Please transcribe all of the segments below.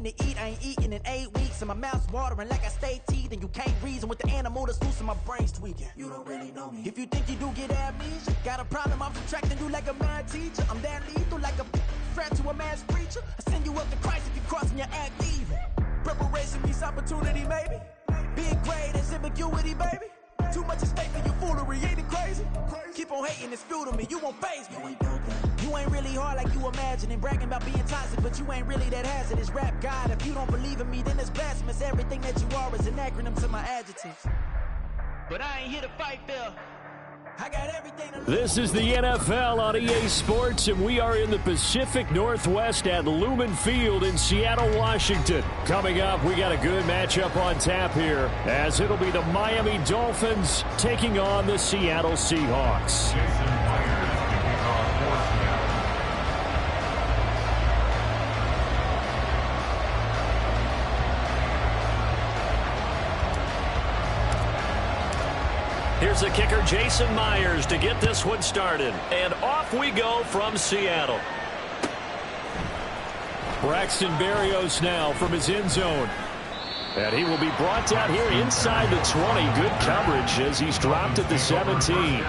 needing to eat. I ain't eating in 8 weeks, and my mouth's watering like I stay teeth. And you can't reason with the animal that's loose, and my brain's tweaking. You don't really know me. If you think you do get amnesia, got a problem, I'm subtracting you like a mad teacher. I'm that lethal like a threat to a mass preacher. I send you up to Christ if you crossing your act evil. Preparation means opportunity, maybe. Big grade is ambiguity, baby. Too much is fake for your foolery, ain't it crazy? Keep on hating, it's fuel to me, you won't faze me. You ain't really hard like you imagine and bragging about being toxic, but you ain't really that hazardous. Rap God, if you don't believe in me, then it's blasphemous. Everything that you are is an acronym to my adjectives. But I ain't here to fight, Phil. I got everything to This is the NFL on EA Sports, and we are in the Pacific Northwest at Lumen Field in Seattle, Washington. Coming up, we got a good matchup on tap here, as it'll be the Miami Dolphins taking on the Seattle Seahawks. Here's the kicker, Jason Myers, to get this one started. And off we go from Seattle. Braxton Berrios now from his end zone. And he will be brought down here inside the 20. Good coverage as he's dropped at the 17.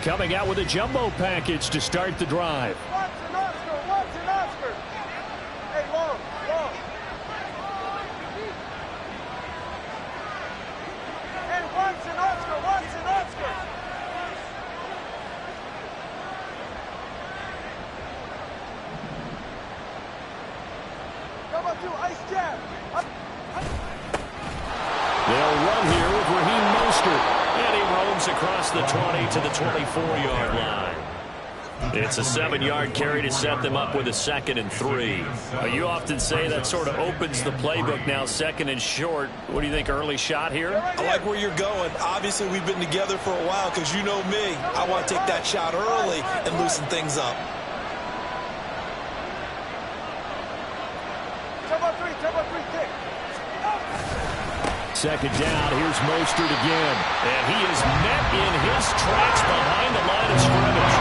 Coming out with a jumbo package to start the drive. Watson, Oscar. Hey, long. Hey, Watson, Oscar. How about you, ice jab? They'll run here with Raheem Mostert. And he roams across the 20 to the 24-yard line. It's a 7-yard carry to set them up with a 2nd and 3. You often say that sort of opens the playbook now, 2nd and short. What do you think, early shot here? I like where you're going. Obviously, we've been together for a while because you know me. I want to take that shot early and loosen things up. Turbo 3, kick. 2nd down, here's Mostert again. And he is met in his tracks behind the line of scrimmage.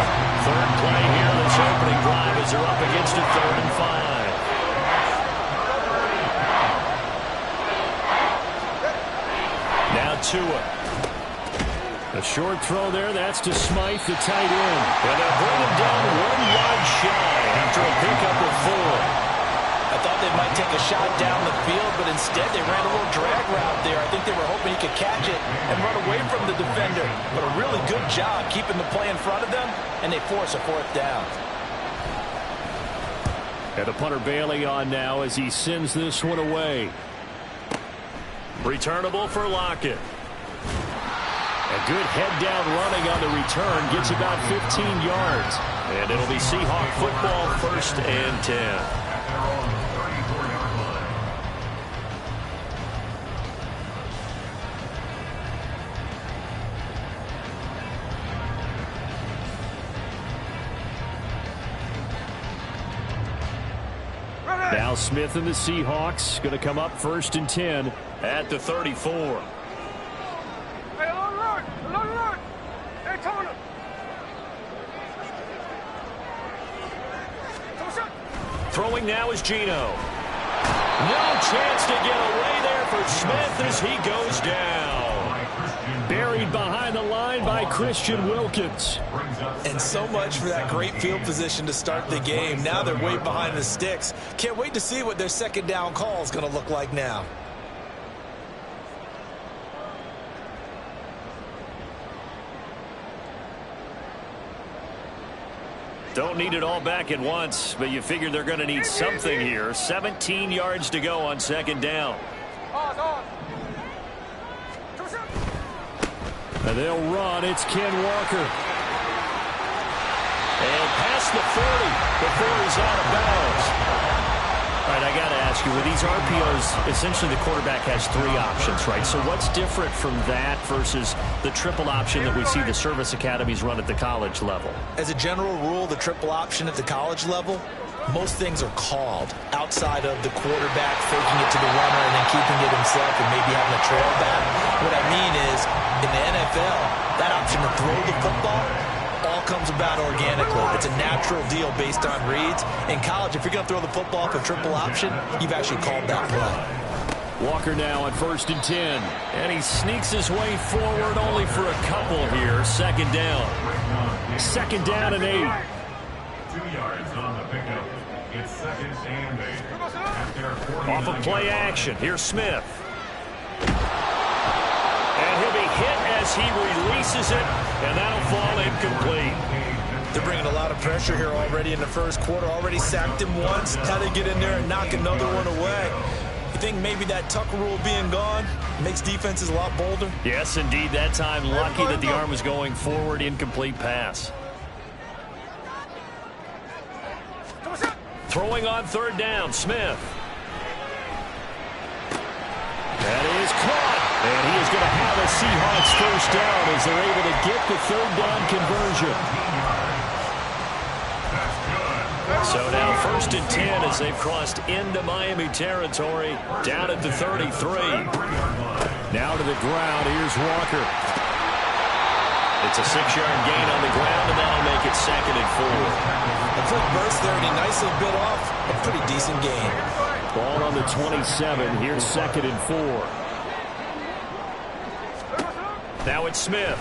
3rd play here, this opening drive as they're up against a 3rd and 5. Now Tua. A short throw there, that's to Smythe, the tight end. And they'll bring him down 1 yard shy after a pickup of 4. I thought they might take a shot down the field, but instead they ran a little drag route there. I think they were hoping he could catch it and run away from the defender. But a really good job keeping the play in front of them, and they force a 4th down. And the punter Bailey on now as he sends this one away. Returnable for Lockett. A good head-down running on the return. Gets about 15 yards. And it'll be Seahawk football, 1st and 10. Now Smith and the Seahawks going to come up 1st and 10 at the 34. Hey, long run. Hey, Tony. Throwing now is Geno. No chance to get away there for Smith as he goes down. Buried behind the line by Christian Wilkins. And so much for that great field position to start the game. Now they're way behind the sticks. Can't wait to see what their 2nd down call is going to look like now. Don't need it all back at once, but you figure they're going to need something here. 17 yards to go on 2nd down. And they'll run. It's Ken Walker. And past the 40 before he's out of bounds. All right, I got to ask you, with these RPOs, essentially the quarterback has 3 options, right? So what's different from that versus the triple option that we see the service academies run at the college level? As a general rule, the triple option at the college level, most things are called outside of the quarterback faking it to the runner and then keeping it himself and maybe having a trail back. What I mean is, in the NFL, that option to throw the football all comes about organically. It's a natural deal based on reads. In college, if you're going to throw the football for triple option, you've actually called that play. Walker now on 1st and 10. And he sneaks his way forward only for a couple here. 2nd down. 2nd down and 8. 2 yards on the pickup. It's 2nd and 8. At their 49 Off of play action. Here's Smith. And he'll be hit as he releases it. And that'll fall incomplete. They're bringing a lot of pressure here already in the first quarter. Already sacked him once. How to get in there and knock another one away. You think maybe that Tucker rule being gone makes defenses a lot bolder? Yes, indeed. That time, lucky that the arm was going forward. Incomplete pass. Throwing on 3rd down, Smith. That is caught. And he is going to have a Seahawks 1st down as they're able to get the 3rd down conversion. So now 1st and 10 as they've crossed into Miami territory, down at the 33. Now to the ground. Here's Walker. It's a 6-yard gain on the ground, and that'll make it 2nd and 4. A quick burst there, and he nicely bit off a pretty decent gain. Ball on the 27. Here's 2nd and 4. Now it's Smith.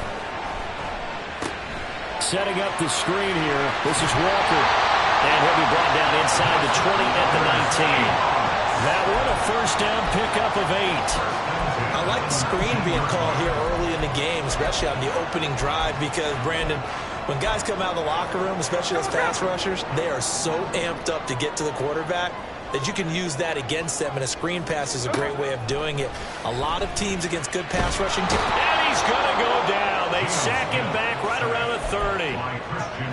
Setting up the screen here. This is Walker. And he'll be brought down inside the 20 at the 19. That one a 1st down pickup of 8. I like the screen being called here early in the game, especially on the opening drive, because, Brandon, when guys come out of the locker room, especially as pass rushers, they are so amped up to get to the quarterback that you can use that against them, and a screen pass is a great way of doing it. A lot of teams against good pass rushing teams. And he's going to go down. They sack him back right around the 30.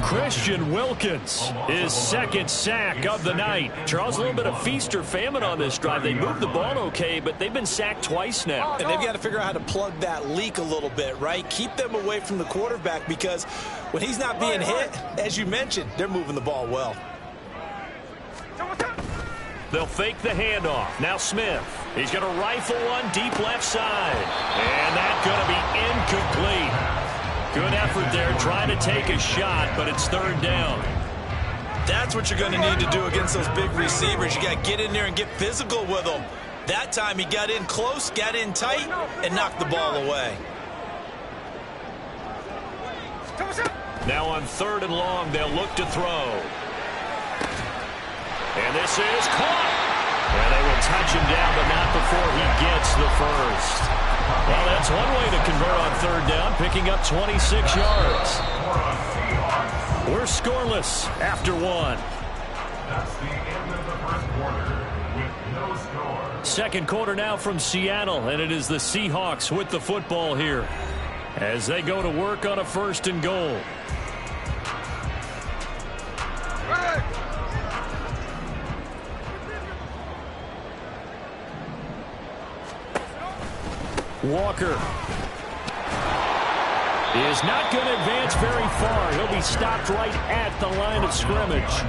Christian Wilkins, his 2nd sack of the night. Charles, a little bit of feast or famine on this drive. They moved the ball okay, but they've been sacked twice now. And they've got to figure out how to plug that leak a little bit, right? Keep them away from the quarterback, because when he's not being hit, as you mentioned, they're moving the ball well. They'll fake the handoff. Now Smith. He's going to rifle one deep left side. And that's going to be incomplete. Good effort there trying to take a shot, but it's 3rd down. That's what you're going to need to do against those big receivers. You got to get in there and get physical with them. That time he got in close, got in tight, and knocked the ball away. Now on 3rd and long, they'll look to throw. And this is caught. And they will touch him down, but not before he gets the 1st. Well, that's one way to convert on 3rd down, picking up 26 yards. We're scoreless after 1. That's the end of the first quarter with no score. 2nd quarter now from Seattle, and it is the Seahawks with the football here as they go to work on a 1st and goal. Walker is not going to advance very far. He'll be stopped right at the line of scrimmage.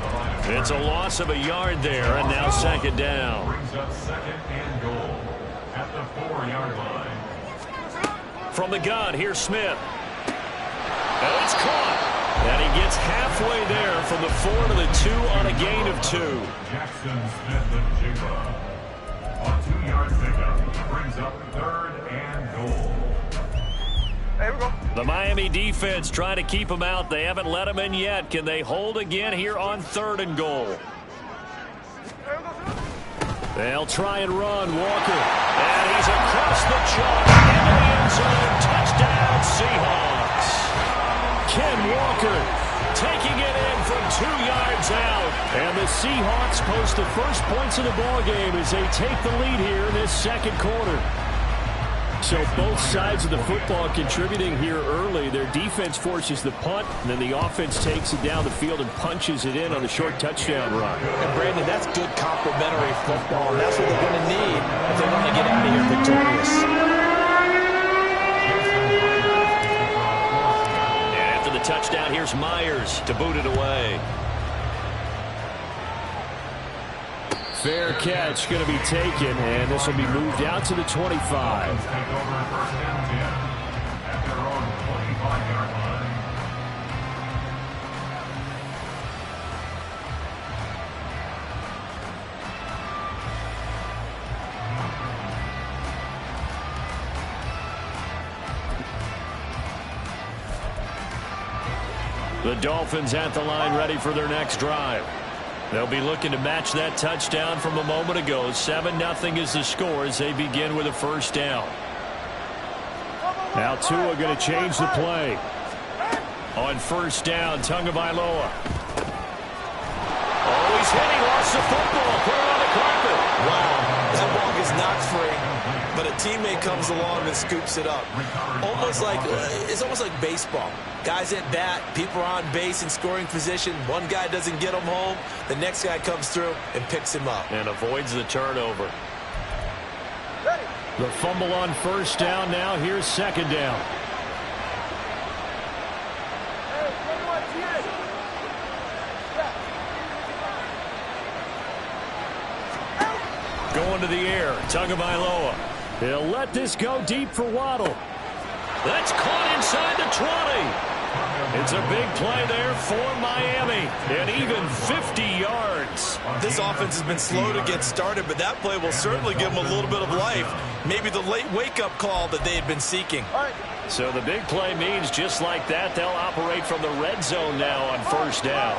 It's a loss of a yard there, and now 2nd down. Brings up 2nd and goal at the 4-yard line. From the gun, here's Smith. And it's caught. And he gets halfway there from the 4 to the 2 on a gain of 2. Jackson Smith the Jigba. On 2-yard pickup, brings up 3rd and goal. Hey, we go. The Miami defense trying to keep him out. They haven't let him in yet. Can they hold again here on 3rd and goal? They'll try and run. Walker. And he's across the chalk into the end zone. Touchdown, Seahawks. Ken Walker taking it in from 2 yards out. And the Seahawks post the first points of the ballgame as they take the lead here in this 2nd quarter. So both sides of the football contributing here early. Their defense forces the punt, and then the offense takes it down the field and punches it in on a short touchdown run. And, Brandon, that's good complementary football, and that's what they're going to need if they want to get out of here victorious. And after the touchdown, here's Myers to boot it away. Fair catch going to be taken, and this will be moved out to the 25. Take over first and 10 at their own 25-yard line. The Dolphins at the line ready for their next drive. They'll be looking to match that touchdown from a moment ago. 7-0 is the score as they begin with a first down. Now Tua going to change the play. On first down, Tagovailoa. Oh, he's hit. He lost the football. Put it on the carpet. Wow, that ball gets knocked free, but a teammate comes along and scoops it up. It's almost like baseball. Guys at bat, people are on base in scoring position. One guy doesn't get him home. The next guy comes through and picks him up. And avoids the turnover. The fumble on first down now. Here's second down. Going to the air, Tagovailoa. He'll let this go deep for Waddle. That's caught inside the 20. It's a big play there for Miami, and even 50 yards. This offense has been slow to get started, but that play will certainly give them a little bit of life. Maybe the late wake-up call that they had been seeking. So the big play means just like that, they'll operate from the red zone now on first down.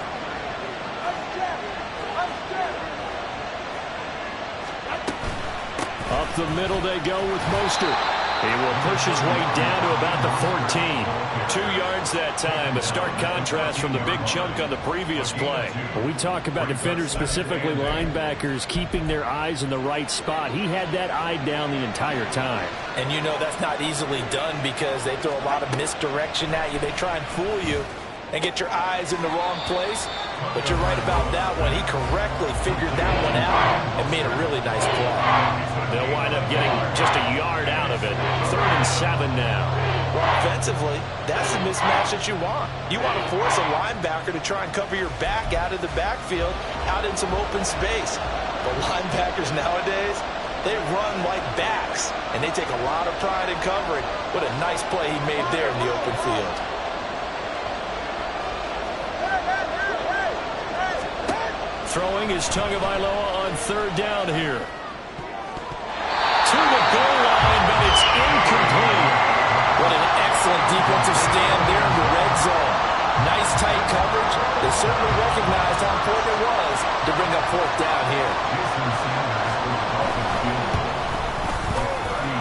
Up the middle they go with Mostert. He will push his way down to about the 14. 2 yards that time. A stark contrast from the big chunk on the previous play. When we talk about defenders, specifically linebackers, keeping their eyes in the right spot, he had that eye down the entire time. And you know that's not easily done because they throw a lot of misdirection at you. They try and fool you and get your eyes in the wrong place. But you're right about that one. He correctly figured that one out and made a really nice play. They'll wind up getting just a yard out of it. 3rd and 7 now. Well, offensively, that's the mismatch that you want. You want to force a linebacker to try and cover your back out of the backfield, out in some open space. But linebackers nowadays, they run like backs, and they take a lot of pride in covering. What a nice play he made there in the open field. Throwing is Tagovailoa on 3rd down here. To the goal line, but it's incomplete. What an excellent defensive stand there in the red zone. Nice tight coverage. They certainly recognized how important it was to bring up 4th down here.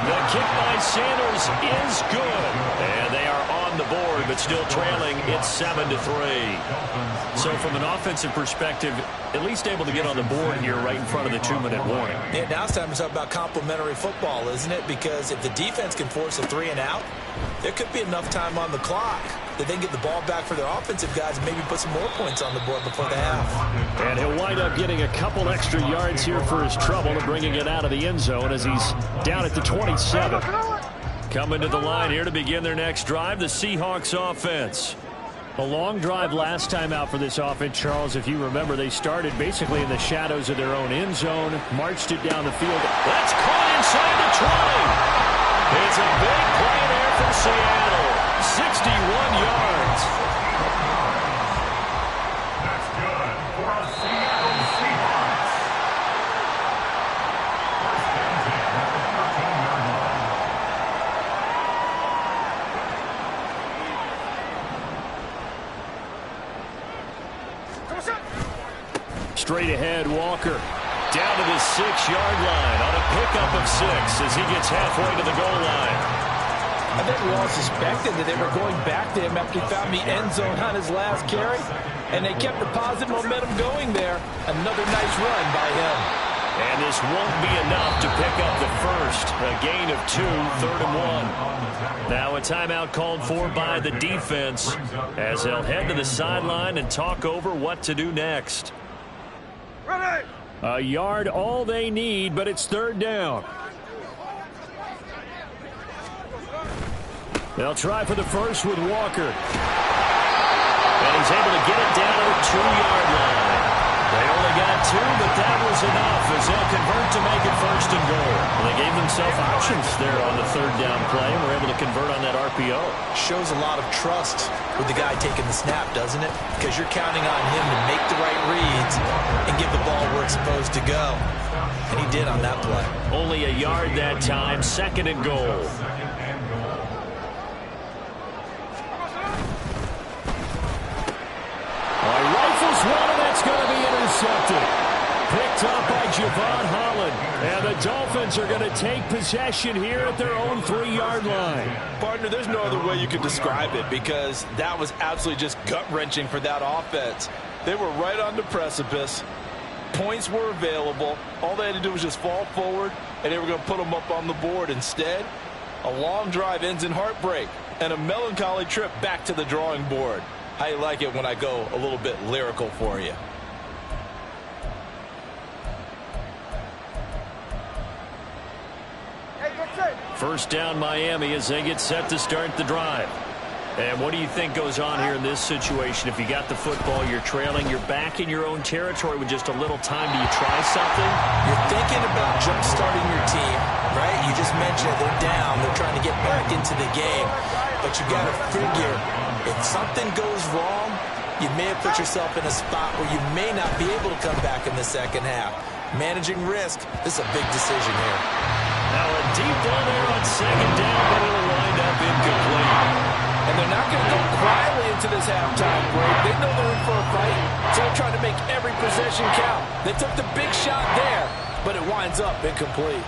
The kick by Sanders is good. And they are on the board, but still trailing. It's 7-3. So from an offensive perspective, at least able to get on the board here right in front of the 2-minute warning. Yeah, now it's time to talk about complementary football, isn't it? Because if the defense can force a 3 and out, there could be enough time on the clock that they can get the ball back for their offensive guys and maybe put some more points on the board before the half. And he'll wind up getting a couple extra yards here for his trouble and bringing it out of the end zone as he's down at the 27. Coming to the line here to begin their next drive, the Seahawks offense. A long drive last time out for this offense, Charles. If you remember, they started basically in the shadows of their own end zone, marched it down the field. That's caught inside the 20. It's a big play there for Seattle. 61 yards. That's good for a Seattle Seahawks. First and 10 at the 13-yard line. Straight ahead, Walker. Down to the 6-yard line on a pickup of 6 as he gets halfway to the goal line. I think we all suspected that they were going back to him after he found the end zone on his last carry, and they kept the positive momentum going there. Another nice run by him. And this won't be enough to pick up the first. A gain of 2, 3rd and 1. Now a timeout called for by the defense as they'll head to the sideline and talk over what to do next. Ready! A yard all they need, but it's 3rd down. They'll try for the first with Walker. And he's able to get it down to the 2-yard line. They only got 2, but that was enough as as they'll convert to make it first and goal. Well, they gave themselves options there on the third down play and were able to convert on that RPO. Shows a lot of trust with the guy taking the snap, doesn't it? Because you're counting on him to make the right reads and give the ball where it's supposed to go. And he did on that play. Only a yard that time, second and goal. Rifles one, and that's going to be intercepted. Picked up by Javon Holland. And the Dolphins are going to take possession here at their own 3-yard line. Partner, there's no other way you could describe it because that was absolutely just gut-wrenching for that offense. They were right on the precipice. Points were available. All they had to do was just fall forward, and they were going to put them up on the board. Instead, a long drive ends in heartbreak and a melancholy trip back to the drawing board. How you like it when I go a little bit lyrical for you? First down Miami as they get set to start the drive. And what do you think goes on here in this situation? If you got the football, you're trailing, you're back in your own territory with just a little time. Do you try something? You're thinking about jump-starting your team, right? You just mentioned it. They're down. They're trying to get back into the game. But you got to figure, if something goes wrong, you may have put yourself in a spot where you may not be able to come back in the second half. Managing risk, this is a big decision here. Now a deep ball there on second down, but it'll wind up incomplete. And they're not going to go quietly into this halftime break. They know they're in for a fight, so they're trying to make every possession count. They took the big shot there, but it winds up incomplete.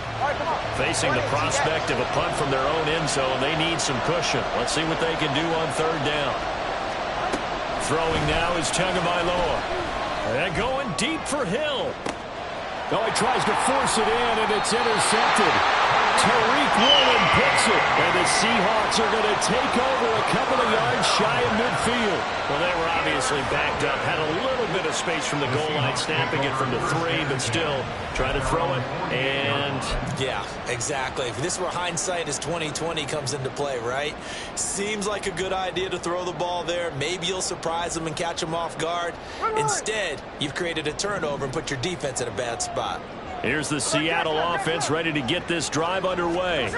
Facing the prospect of a punt from their own end zone, they need some cushion. Let's see what they can do on third down. Throwing now is Tagovailoa. And going deep for Hill. No, he tries to force it in, and it's intercepted. Tariq Woolen picks it, and the Seahawks are going to take over a couple of yards shy of midfield. Well, they were obviously backed up, had a little bit of space from the goal line, snapping it from the 3, but still trying to throw it, and... Yeah, exactly. This is where hindsight is 20/20 comes into play, right? Seems like a good idea to throw the ball there. Maybe you'll surprise them and catch them off guard. Instead, you've created a turnover and put your defense in a bad spot. Here's the Seattle offense ready to get this drive underway.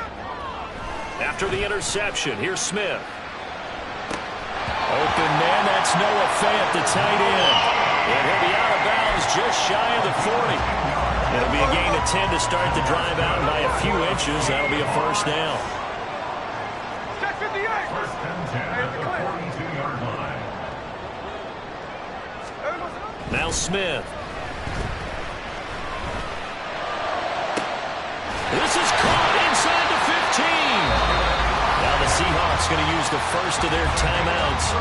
After the interception, here's Smith. Open man, that's Noah Fant, the tight end. And he'll be out of bounds just shy of the 40. It'll be a gain of 10 to start the drive out by a few inches. That'll be a first down. First and 10 at the 42-yard line. Now Smith. This is caught inside the 15. Now the Seahawks going to use the first of their timeouts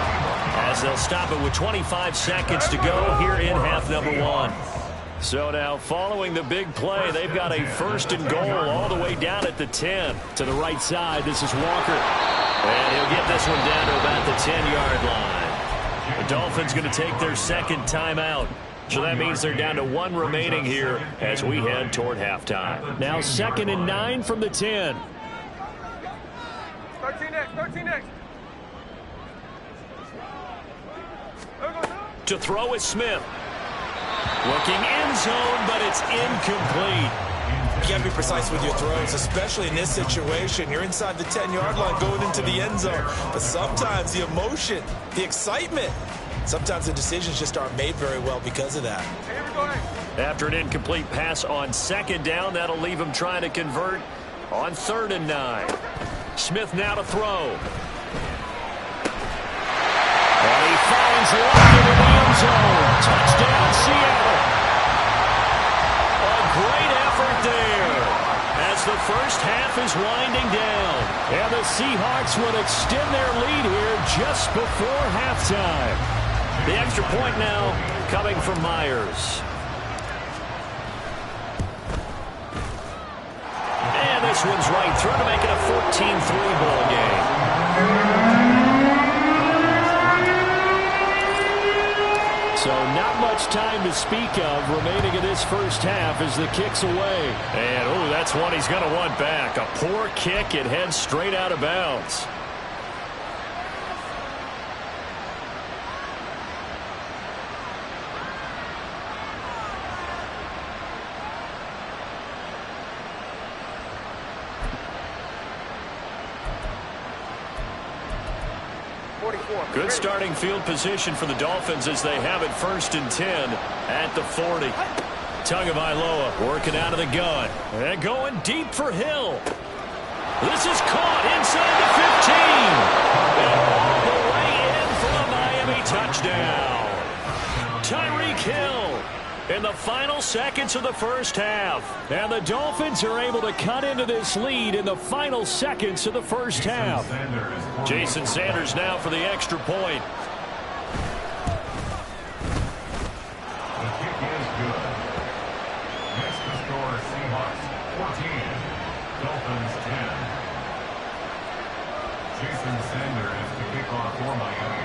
as they'll stop it with 25 seconds to go here in half number 1. So now following the big play, they've got a first and goal all the way down at the 10. To the right side, this is Walker. And he'll get this one down to about the 10-yard line. The Dolphins going to take their second timeout. So that means they're down to 1 remaining here as we head toward halftime. Now 2nd and 9 from the 10. 13X. To throw is Smith. Looking end zone, but it's incomplete. You got to be precise with your throws, especially in this situation. You're inside the 10-yard line going into the end zone. But sometimes the emotion, the excitement, sometimes the decisions just aren't made very well because of that. After an incomplete pass on second down, that'll leave him trying to convert on 3rd and 9. Smith now to throw. And he finds Lockett in the end zone. Touchdown, Seattle. A great effort there as the first half is winding down. And the Seahawks would extend their lead here just before halftime. The extra point now coming from Myers. And this one's right through to make it a 14-3 ball game. So not much time to speak of remaining in this first half as the kick's away. And, oh, that's one he's going to want back. A poor kick. It heads straight out of bounds. Good starting field position for the Dolphins as they have it 1st and 10 at the 40. Tagovailoa working out of the gun. And going deep for Hill. This is caught inside the 15. And all the way in for a Miami touchdown. Tyreek Hill in the final seconds of the first half. And the Dolphins are able to cut into this lead in the final seconds of the first half. Jason Sanders now for the extra point. The kick is good. Next to score, Seahawks 14, Dolphins 10. Jason Sanders to kick off for Miami.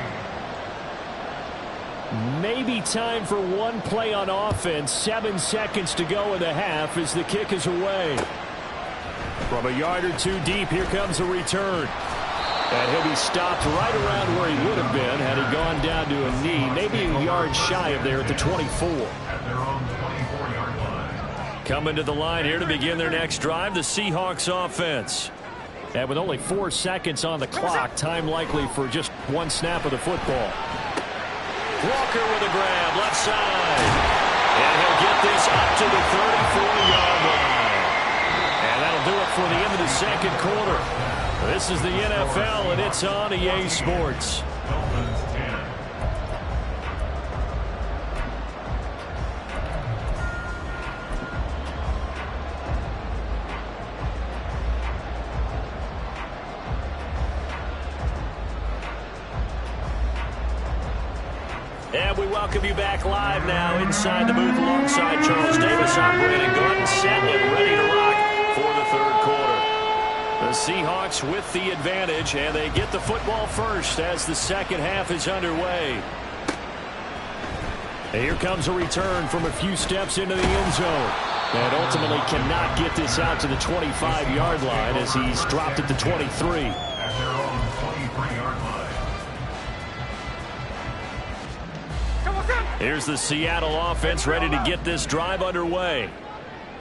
Maybe time for one play on offense. 7 seconds to go in the half as the kick is away. From a yard or two deep, here comes a return. And he'll be stopped right around where he would have been had he gone down to a knee. Maybe a yard shy of there at the 24. At their own 24-yard line. Coming to the line here to begin their next drive, the Seahawks offense. And with only 4 seconds on the clock, time likely for just one snap of the football. Walker with a grab, left side. And he'll get this up to the 34-yard line. And that'll do it for the end of the second quarter. This is the NFL, and it's on EA Sports. Dolphins 10. And we welcome you back live now inside the booth alongside Charles Davis. I'm Brandon Gordon, set and ready to rock for the third quarter. The Seahawks with the advantage, and they get the football first as the second half is underway. And here comes a return from a few steps into the end zone. And ultimately cannot get this out to the 25-yard line as he's dropped at the 23. At their own 23-yard line. Here's the Seattle offense ready to get this drive underway.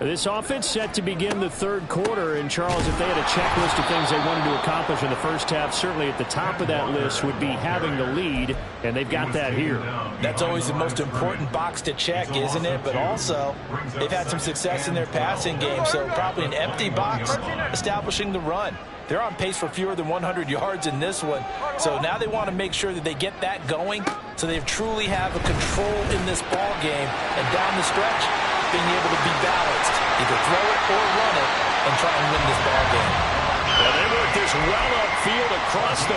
This offense set to begin the third quarter. And, Charles, if they had a checklist of things they wanted to accomplish in the first half, certainly at the top of that list would be having the lead, and they've got that here. That's always the most important box to check, isn't it? But also, they've had some success in their passing game, so probably an empty box establishing the run. They're on pace for fewer than 100 yards in this one. So now they want to make sure that they get that going so they truly have a control in this ball game. And down the stretch, being able to be balanced. Either throw it or run it and try and win this ball game. And they work this well upfield across the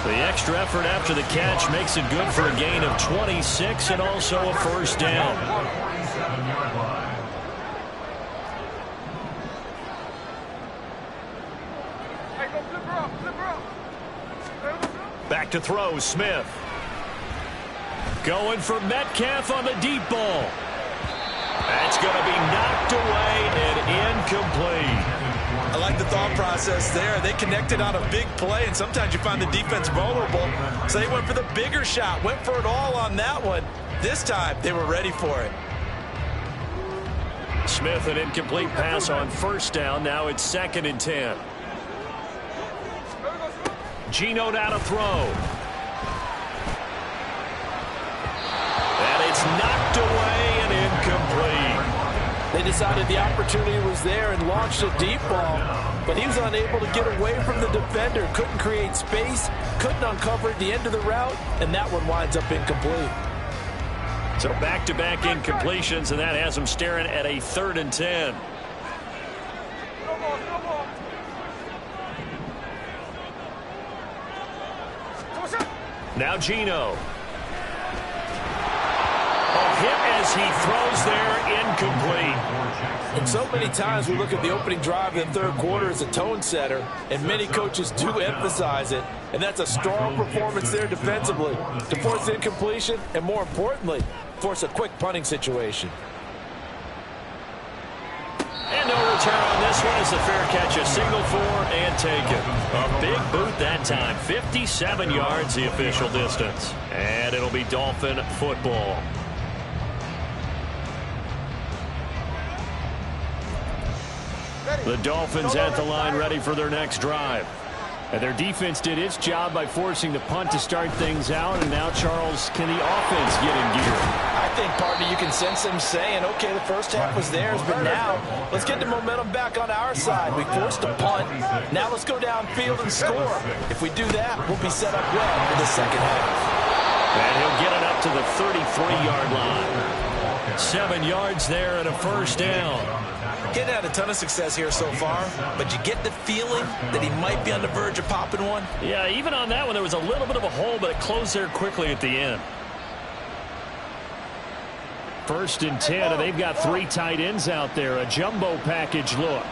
45. The extra effort after the catch makes it good for a gain of 26 and also a first down. 47-yard line. Back to throw, Smith. Going for Metcalf on the deep ball. That's going to be knocked away and incomplete. I like the thought process there. They connected on a big play, and sometimes you find the defense vulnerable. So they went for the bigger shot, went for it all on that one. This time, they were ready for it. Smith, an incomplete pass on first down. Now it's 2nd and 10. Geno down to throw. And it's knocked away and incomplete. They decided the opportunity was there and launched a deep ball, but he was unable to get away from the defender. Couldn't create space, couldn't uncover at the end of the route, and that one winds up incomplete. So back-to-back incompletions, and that has him staring at a 3rd and 10. Now Geno. A hit as he throws there, incomplete. And so many times we look at the opening drive in the third quarter as a tone setter, and many coaches do emphasize it, and that's a strong performance there defensively to force incompletion and, more importantly, force a quick punting situation. And no return on this one as the fair catch, a single for and taken. A big boot that time, 57 yards the official distance. And it'll be Dolphin football. The Dolphins at the line ready for their next drive. And their defense did its job by forcing the punt to start things out. And now, Charles, can the offense get in gear? I think, partner, you can sense them saying, okay, the first half was theirs, but now let's get the momentum back on our side. We forced a punt. Now let's go downfield and score. If we do that, we'll be set up well for the second half. And he'll get it up to the 33-yard line. 7 yards there and a first down. Getting had a ton of success here so far, but you get the feeling that he might be on the verge of popping one. Yeah, even on that one, there was a little bit of a hole, but it closed there quickly at the end. 1st and 10, and they've got 3 tight ends out there. A jumbo package look.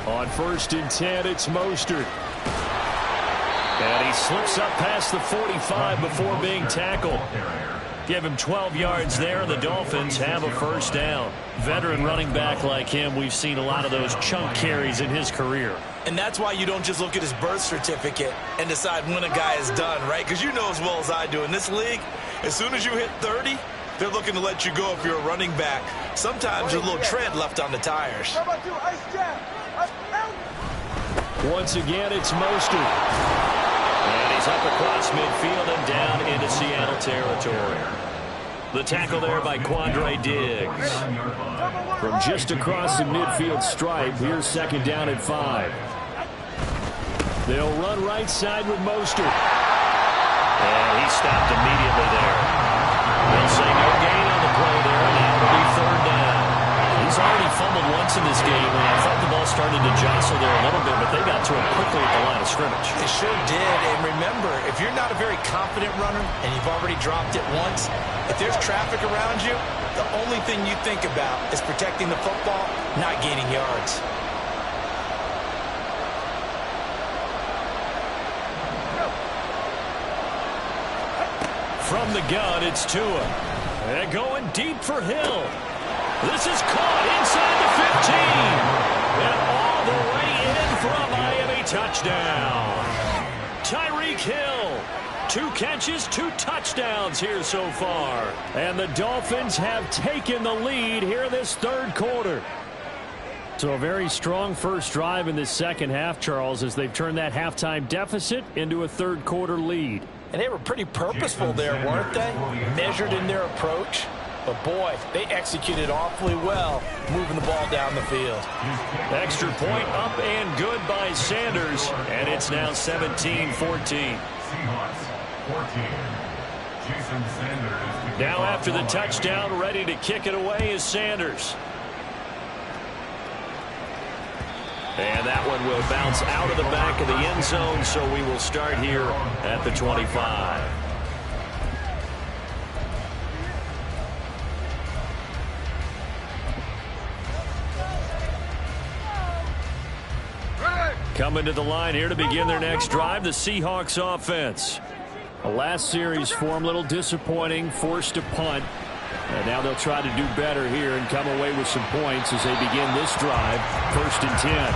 On 1st and 10, it's Mostert. And he slips up past the 45 before being tackled. Give him 12 yards there, and the Dolphins have a first down. Veteran running back like him, we've seen a lot of those chunk carries in his career. And that's why you don't just look at his birth certificate and decide when a guy is done, right? Because you know as well as I do, in this league, as soon as you hit 30, they're looking to let you go if you're a running back. Sometimes there's a little tread left on the tires. Once again, it's Mostert. And he's up across midfield and down into Seattle territory. The tackle there by Quandre Diggs. From just across the midfield stripe, here's 2nd down and 5. They'll run right side with Mostert. And he stopped immediately there. They'll say no gain on the play there, and now it'll be 3rd down. He's already fumbled once in this game, and I thought the ball started to jostle there a little bit, but they got to him quickly at the line of scrimmage. They sure did, and remember, if you're not a very confident runner and you've already dropped it once, if there's traffic around you, the only thing you think about is protecting the football, not gaining yards. From the gun, it's Tua. And going deep for Hill. This is caught inside the 15. And all the way in for a Miami touchdown. Tyreek Hill. 2 catches, 2 touchdowns here so far. And the Dolphins have taken the lead here in this 3rd quarter. So a very strong first drive in this second half, Charles, as they've turned that halftime deficit into a 3rd quarter lead. And they were pretty purposeful there, weren't they? Measured in their approach. But, boy, they executed awfully well, moving the ball down the field. Extra point up and good by Sanders. And it's now 17-14. Now after the touchdown, ready to kick it away is Sanders. And that one will bounce out of the back of the end zone, so we will start here at the 25. Coming to the line here to begin their next drive, the Seahawks offense. The last series for them, a little disappointing, forced to punt. And now they'll try to do better here and come away with some points as they begin this drive. 1st and 10.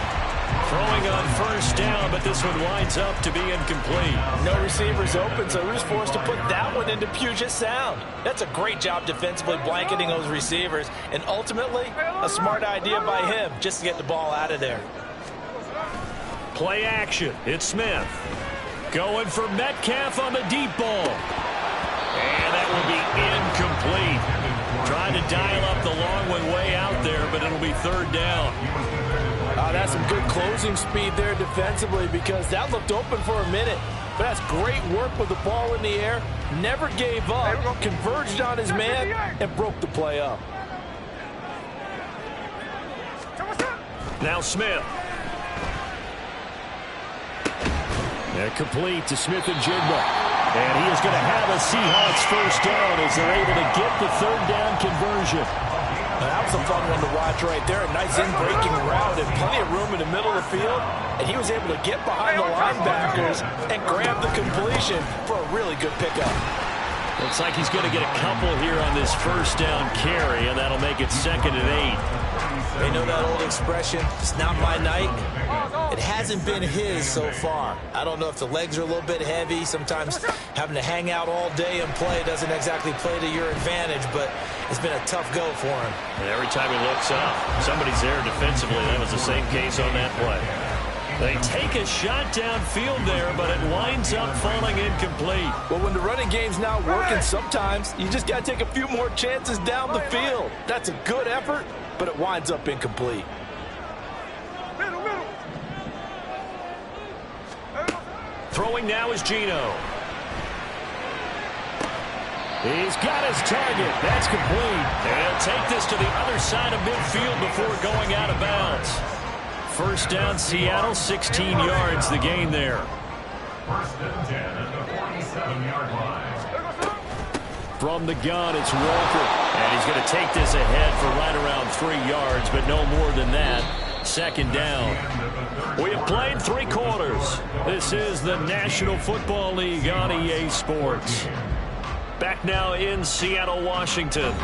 Throwing on 1st down, but this one winds up to be incomplete. No receivers open, so he was forced to put that one into Puget Sound. That's a great job defensively blanketing those receivers. And ultimately, a smart idea by him just to get the ball out of there. Play action. It's Smith. Going for Metcalf on the deep ball. And that will be incomplete. Trying to dial up the long one way out there, but it'll be 3rd down. That's some good closing speed there defensively because that looked open for a minute. But that's great work with the ball in the air. Never gave up, converged on his man, and broke the play up. Now Smith. And complete to Smith and Jigba. And he is going to have a Seahawks first down as they're able to get the 3rd down conversion. That was a fun one to watch right there. A nice in-breaking route and plenty of room in the middle of the field. And he was able to get behind the linebackers and grab the completion for a really good pickup. Looks like he's going to get a couple here on this 1st down carry, and that'll make it 2nd and 8. They know that old expression, it's not my night. It hasn't been his so far. I don't know if the legs are a little bit heavy. Sometimes having to hang out all day and play doesn't exactly play to your advantage, but it's been a tough go for him. And every time he looks up, somebody's there defensively. That was the same case on that play. They take a shot downfield there, but it winds up falling incomplete. Well, when the running game's not working, sometimes you just got to take a few more chances down the field. That's a good effort, but it winds up incomplete. Throwing now is Gino. He's got his target. That's complete. And he'll take this to the other side of midfield before going out of bounds. First down, Seattle, 16 yards, the gain there. First and 10 at the 47-yard line. From the gun, it's Walker. And he's going to take this ahead for right around 3 yards, but no more than that. Second down. We have played 3 quarters. This is the National Football League on EA Sports. Back now in Seattle, Washington.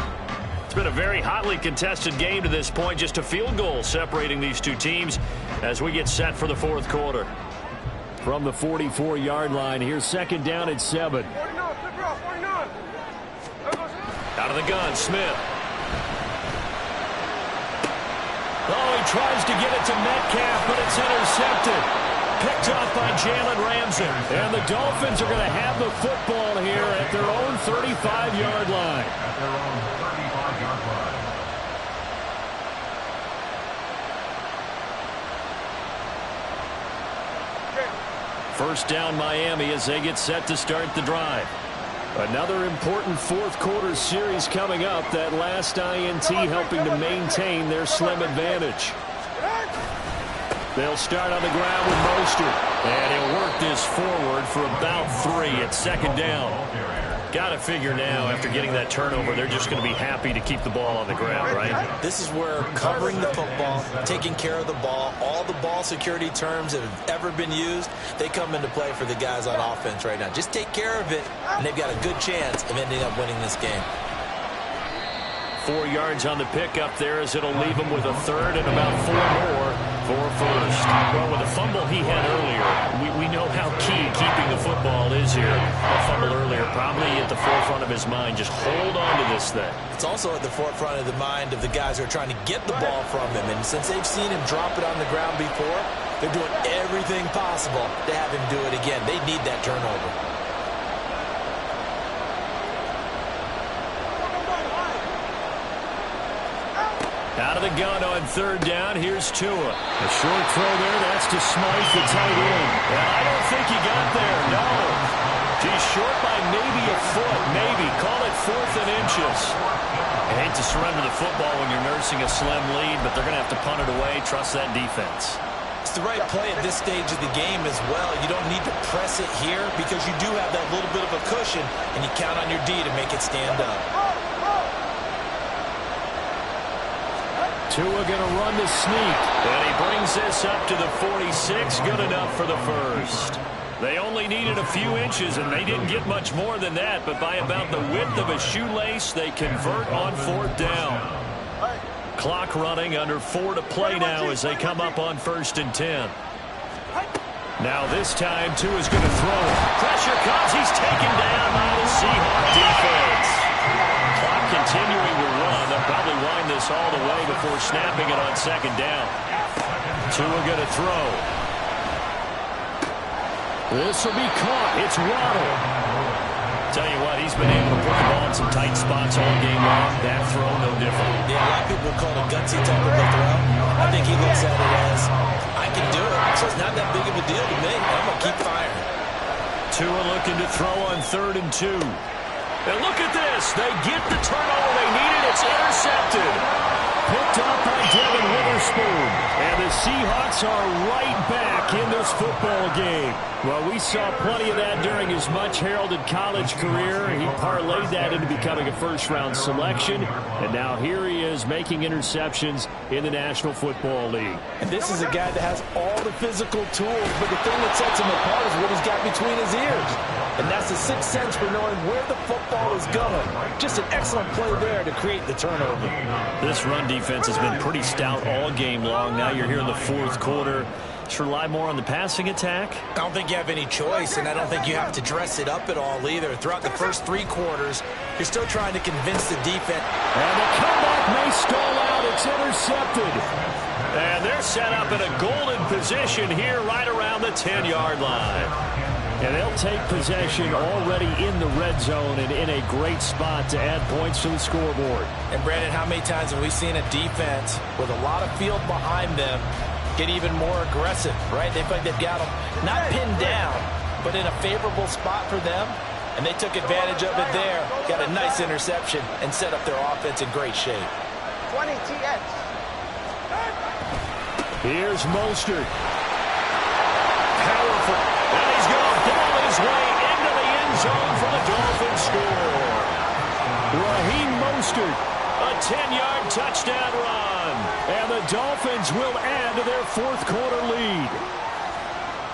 It's been a very hotly contested game to this point. Just a field goal separating these two teams as we get set for the fourth quarter. From the 44-yard line, here's second down at 7. Out of the gun, Smith. Oh, he tries to get it to Metcalf, but it's intercepted. Picked off by Jalen Ramsey. And the Dolphins are going to have the football here at their own 35-yard line. At their own 35-yard line. First down Miami as they get set to start the drive. Another important fourth quarter series coming up. That last INT helping to maintain their slim advantage. They'll start on the ground with Mostert. And he'll work this forward for about 3 at second down. Got to figure now, after getting that turnover, they're just going to be happy to keep the ball on the ground, right? This is where covering the football, taking care of the ball, all the ball security terms that have ever been used, they come into play for the guys on offense right now. Just take care of it, and they've got a good chance of ending up winning this game. 4 yards on the pickup there as it'll leave him with a third and about 4 more for first. Well, with the fumble he had earlier, we know how key keeping the football is here. A fumble earlier probably at the forefront of his mind. Just hold on to this thing. It's also at the forefront of the mind of the guys who are trying to get the ball from him. And since they've seen him drop it on the ground before, they're doing everything possible to have him do it again. They need that turnover. Out of the gun on third down, here's Tua. A short throw there, that's to Smythe, the tight end. Well, I don't think he got there, no. He's short by maybe a foot, maybe. Call it 4th and inches. I hate to surrender the football when you're nursing a slim lead, but they're going to have to punt it away. Trust that defense. It's the right play at this stage of the game as well. You don't need to press it here because you do have that little bit of a cushion, and you count on your D to make it stand up. Tua going to run the sneak. And he brings this up to the 46. Good enough for the first. They only needed a few inches, and they didn't get much more than that. But by about the width of a shoelace, they convert on 4th down. Clock running, under 4 to play now as they come up on 1st and 10. Now this time, Tua's going to throw. Pressure comes. He's taken down by the Seahawk defense. Clock continuing to run. They'll probably wind this all the way before snapping it on 2nd down. Tua going to throw. This will be caught. It's Waddle. Tell you what, he's been able to put the ball in some tight spots all game long. That throw, no different. Yeah, a lot of people call it a gutsy type of a throw. I think he looks at it as, I can do it, so it's not that big of a deal to me. I'm going to keep firing. Tua looking to throw on 3rd and 2. And look at this. They get the turnover they needed. It's intercepted. Picked up by Devin Witherspoon. And the Seahawks are right back in this football game. Well, we saw plenty of that during his much-heralded college career. He parlayed that into becoming a first-round selection. And now here he is is making interceptions in the National Football League. And this is a guy that has all the physical tools, but the thing that sets him apart is what he's got between his ears. And that's the sixth sense for knowing where the football is going. Just an excellent play there to create the turnover. This run defense has been pretty stout all game long. Now you're here in the fourth quarter. Just rely more on the passing attack? I don't think you have any choice, and I don't think you have to dress it up at all either. Throughout the first 3 quarters, you're still trying to convince the defense. And the comeback may stall out. It's intercepted. And they're set up in a golden position here right around the 10-yard line. And they'll take possession already in the red zone and in a great spot to add points to the scoreboard. And, Brandon, how many times have we seen a defense with a lot of field behind them get even more aggressive, right? They feel like they've got them not pinned down, but in a favorable spot for them, and they took advantage of it there. Got a nice interception and set up their offense in great shape. 20 TX. Here's Mostert. Powerful. And he's going to ball his way into the end zone for the Dolphins score. Raheem Mostert. A 10-yard touchdown run. And the Dolphins will add to their fourth quarter lead.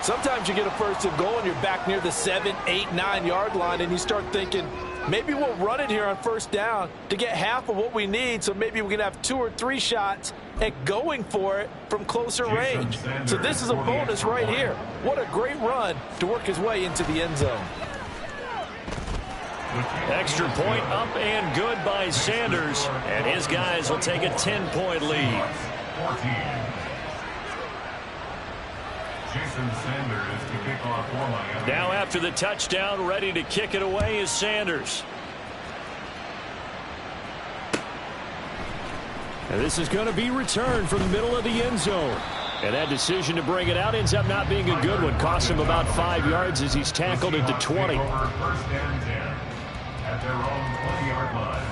Sometimes you get a first and goal and you're back near the 7, 8, 9-yard line, and you start thinking, maybe we'll run it here on first down to get half of what we need, so maybe we can have 2 or 3 shots at going for it from closer range. So this is a bonus right here. What a great run to work his way into the end zone. Extra point up and good by Sanders, and his guys will take a 10-point lead. Now after the touchdown, ready to kick it away is Sanders. And this is going to be returned from the middle of the end zone. And that decision to bring it out ends up not being a good one. Costs him about 5 yards as he's tackled at the 20. First and 10 at their own 20-yard line.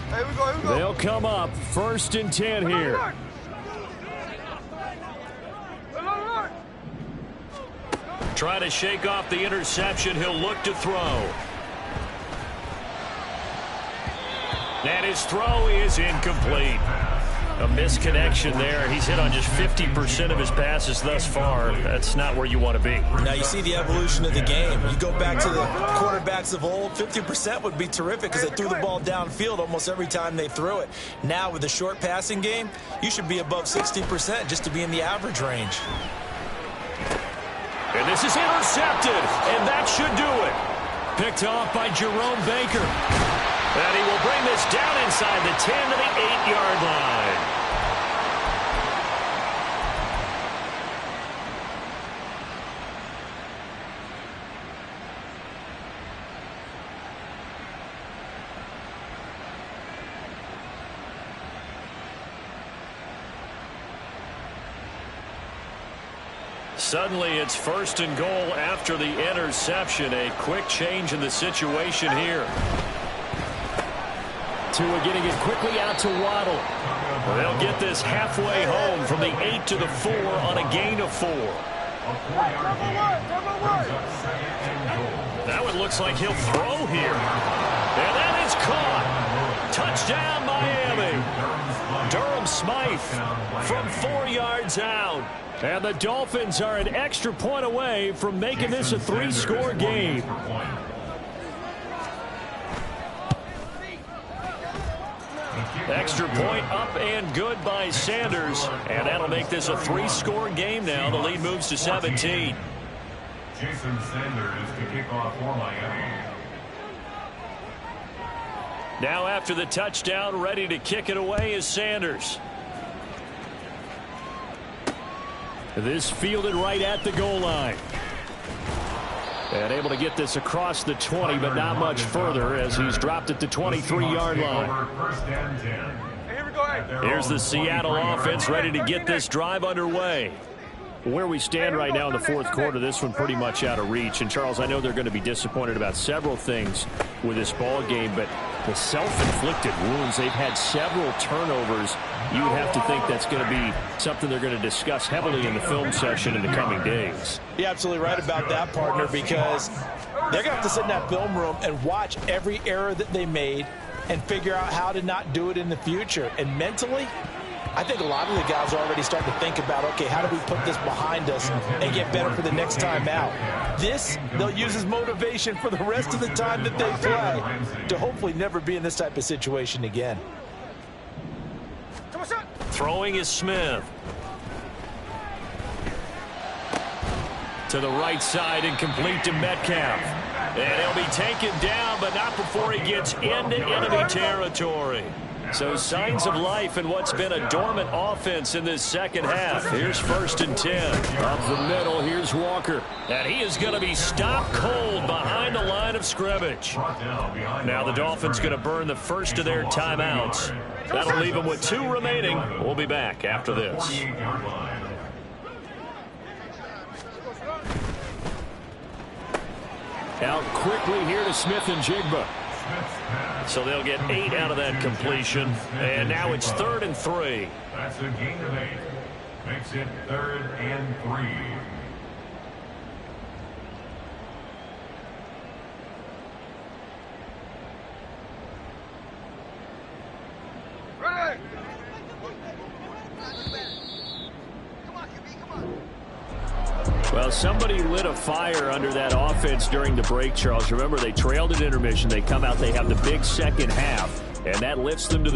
Here we go, here we go. They'll come up first and 10 here. Trying to shake off the interception. He'll look to throw. And his throw is incomplete. A misconnection there. He's hit on just 50% of his passes thus far. That's not where you want to be. Now you see the evolution of the game. You go back to the quarterbacks of old, 50% would be terrific because they threw the ball downfield almost every time they threw it. Now with the short passing game, you should be above 60% just to be in the average range. And this is intercepted, and that should do it. Picked off by Jerome Baker. And he will bring this down inside the 10 to the 8-yard line. Suddenly it's first and goal after the interception. A quick change in the situation here. Tua getting it quickly out to Waddle. They'll get this halfway home from the 8 to the 4 on a gain of 4. Now it looks like he'll throw here. And that is caught. Touchdown, Miami. Durham Smythe from 4 yards out. And the Dolphins are an extra point away from making this a 3-score game. Extra point up and good by Sanders. And that'll make this a 3-score game now. The lead moves to 17. Jason Sanders to kick off for Miami. Now after the touchdown, ready to kick it away is Sanders. This fielded right at the goal line. And able to get this across the 20, but not much further as he's dropped at the 23-yard line. Here's the Seattle offense ready to get this drive underway. Where we stand right now in the fourth quarter, this one pretty much out of reach. And, Charles, I know they're going to be disappointed about several things with this ball game, but The self-inflicted wounds. They've had several turnovers. You would have to think that's going to be something they're going to discuss heavily in the film session in the coming days. You're absolutely right about that, partner, because they're going to have to sit in that film room and watch every error that they made and figure out how to not do it in the future. And mentally, I think a lot of the guys are already starting to think about, okay, how do we put this behind us and get better for the next time out? This, they'll use as motivation for the rest of the time that they play to hopefully never be in this type of situation again. Throwing is Smith. To the right side and complete to Metcalf. And he'll be taken down, but not before he gets into enemy territory. So signs of life in what's been a dormant offense in this second half. Here's 1st and 10. Up the middle, here's Walker. And he is going to be stopped cold behind the line of scrimmage. Now the Dolphins going to burn the first of their timeouts. That'll leave them with 2 remaining. We'll be back after this. Out quickly here to Smith and Jigba. So they'll get 8 out of that completion. And now it's 3rd and 3. That's a gain of 8. Makes it 3rd and 3. Ready. Well, somebody lit a fire under that offense during the break, Charles. Remember, they trailed at intermission. They come out, they have the big second half, and that lifts them to the